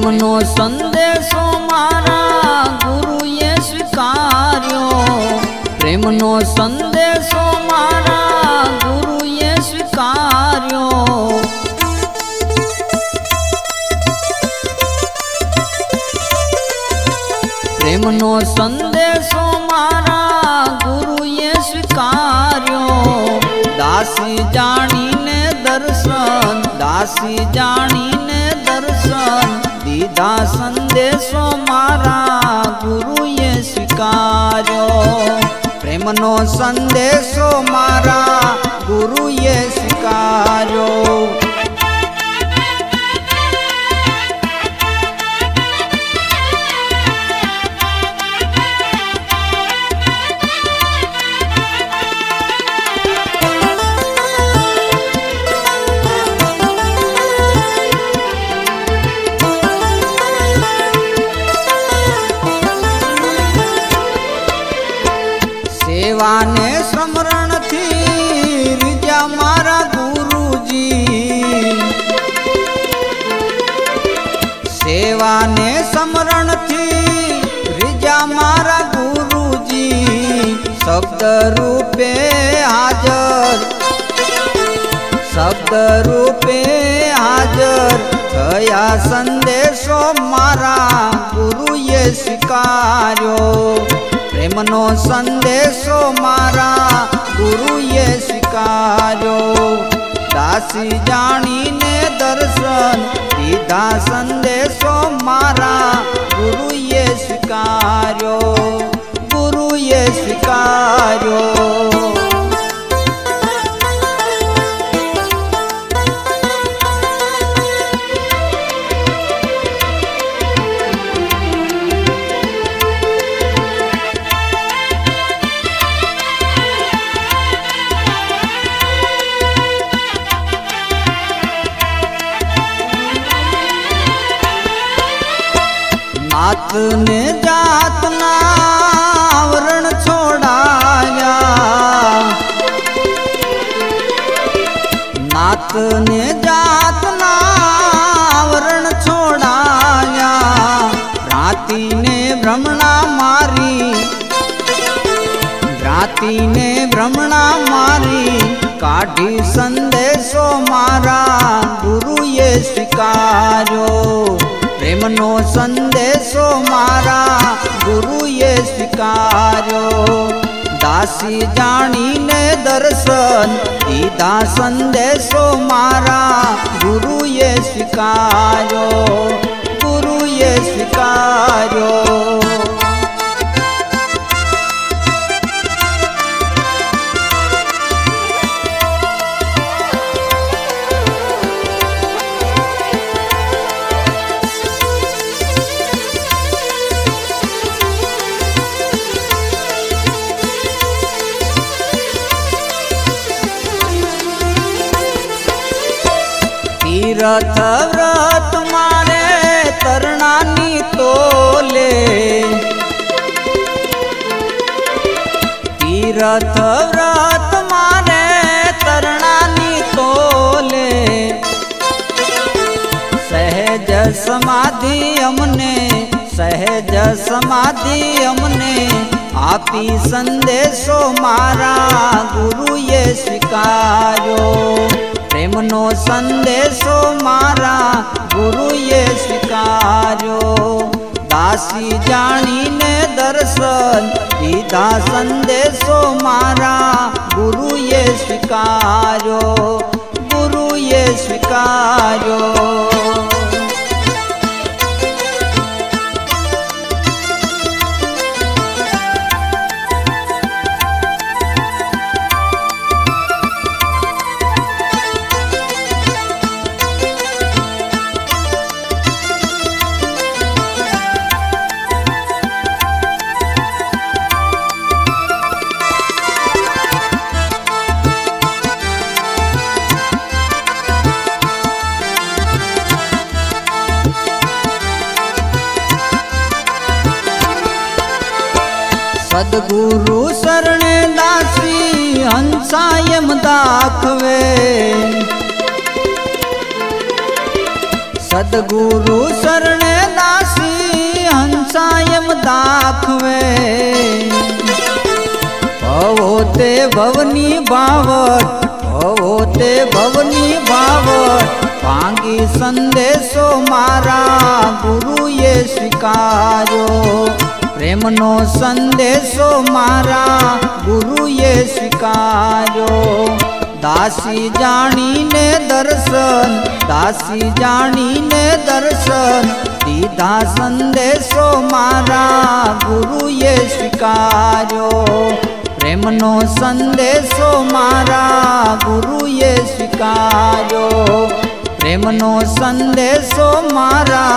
प्रेमनो संदेशो मारा गुरुए स्वीकार्यो। प्रेमनो संदेशो मारा गुरुए स्वीकार्यो। प्रेमनो संदेशो मारा गुरुए स्वीकार्यो। दासी जाणीने दर्शन, दासी जाणीने दर्शन, दीधा संदेशो मारा गुरुए स्वीकार्यो। प्रेमनो संदेशो मारा गुरुए स्वीकार्यो। सेवाने स्मरण थी रिजा मारा गुरुजी। सेवाने स्मरण थी रिजा मारा गुरुजी। शब्द रूपे हाजर, शब्द रूपे हाजर थया संदेशो मारा गुरुए स्वीकार्यो। प्रेमनो संदेशो मारा गुरुए स्वीकार्यो। दासी जाणीने दर्शन, दीधा संदेशो मारा गुरुए स्वीकार्यो। गुरुए स्वीकार्यो। नात ने जात ना आवरण छोड़ाया। नात ने जात ना आवरण छोड़ाया। भ्रांति ने भ्रमणा मारी, भ्रांति ने भ्रमणा मारी। काढ़ी संदेशो मारा गुरुए स्वीकार्यो। प्रेमनो संदेशो मारा गुरुए स्वीकार्यो। दासी जाणीने दर्शन, दीधा संदेशो मारा गुरुए स्वीकार्यो। गुरुए स्वीकार्यो। तीरथ व्रत मारे तरणानी तोले। तीरथ व्रत मारे तरणानी तोले। सहज समाधि हमने, सहज समाधि हमने आपी संदेशो मारा गुरुए स्वीकार्यो। प्रेमनो संदेशो मारा गुरुए स्वीकार्यो। दासी जाणीने दर्शन, दीधा संदेशो मारा गुरुए स्वीकार्यो। गुरुए स्वीकार्यो। सद्गुरु शरणे दासी हंसायम दाखवे। सद्गुरु शरणे દાખવે ભવો તે ભવની ભાવટ ભવો તે ભવની ભાવટ ભાંગી સંદેશો મારા ગુરુએ સ્વીકાર્યો પ્રેમનો સંદેશો મારા ગુરુએ સ્વીકાર્યો દાસી જાણીને દર્શન દાસી જાણીને દર્શન દીધા સંદેશો મારા ગુરુએ સ્વીકાર્યો પ્રેમનો સંદેશો મારા ગુરુએ સ્વીકાર્યો પ્રેમનો સંદેશો મારા